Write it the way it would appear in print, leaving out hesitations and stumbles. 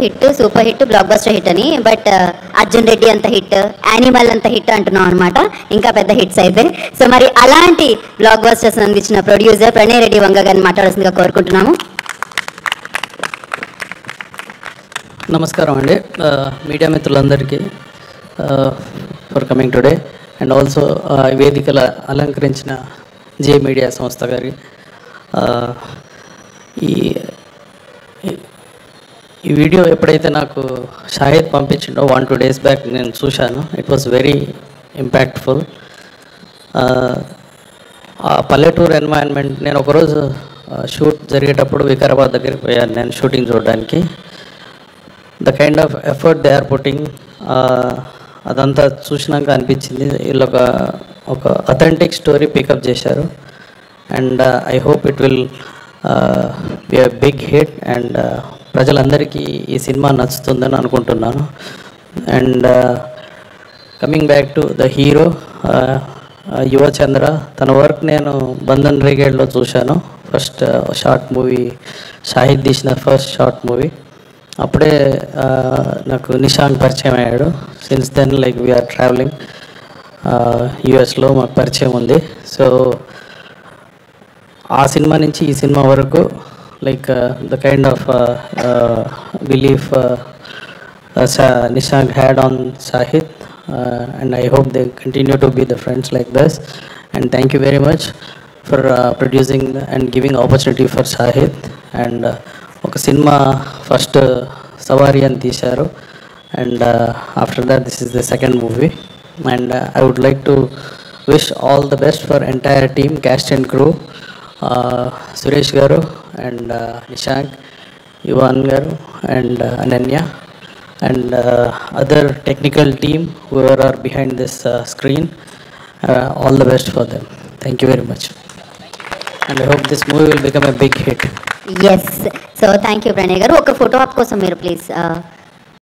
Hit, super hit, block buster hit అని. But Arjun Reddy అంత hit, animal అంత హిట్ అంటున్నాం అనమాట. ఇంకా పెద్ద హిట్స్ అయితే. సో మరి అలాంటి బ్లాక్ బస్టర్స్ అందించిన ప్రొడ్యూసర్ ప్రణయ్ రెడ్డి వంగ గారిని మాట్లాడాల్సిందిగా కోరుకుంటున్నాము. నమస్కారం అండి మీడియా మిత్రులందరికీ for coming today. And also వేదికల అలంకరించిన జే మీడియా సంస్థ గారి ఈ వీడియో ఎప్పుడైతే నాకు షాహిద్ పంపించిండో 1-2 days బ్యాక్ నేను చూశాను. It was very impactful. ఆ పల్లెటూరు ఎన్వైరన్మెంట్, నేను ఒకరోజు షూట్ జరిగేటప్పుడు వికారాబాద్ దగ్గరికి పోయాను నేను షూటింగ్ చూడడానికి. The kind of effort they are putting, అదంతా చూసినాక అనిపించింది వీళ్ళు ఒక అథెంటిక్ స్టోరీ పికప్ చేశారు. And I hope it will be a big hit and ప్రజలందరికీ ఈ సినిమా నచ్చుతుందని అనుకుంటున్నాను. And coming back to the hero Yuvachandra, తన వర్క్ నేను బంధన్ బ్రిగేడ్లో చూశాను. ఫస్ట్ షార్ట్ మూవీ, షాహిద్ తీసిన ఫస్ట్ షార్ట్ మూవీ. అప్పుడే నాకు నిశాంక్ పరిచయం అయ్యాడు. Since then like we are travelling, యుఎస్లో మాకు పరిచయం ఉంది. సో ఆ సినిమా నుంచి ఈ సినిమా వరకు like the kind of belief Nishank had on Shahid, and I hope they continue to be the friends like this. And thank you very much for producing and giving opportunity for Shahid. And ఒక సినిమా first Savaari అని తీశారు, and after that this is the second movie. And I would like to wish all the best for entire team, cast and crew, Suresh గారు and Nishank, Yuvan గారు and Ananya and other technical team who are behind this screen. All the best for them. Thank you very much. And I hope this movie will become a big hit. Yes. So thank you Pranay garu. Oka photo op kosam meer please.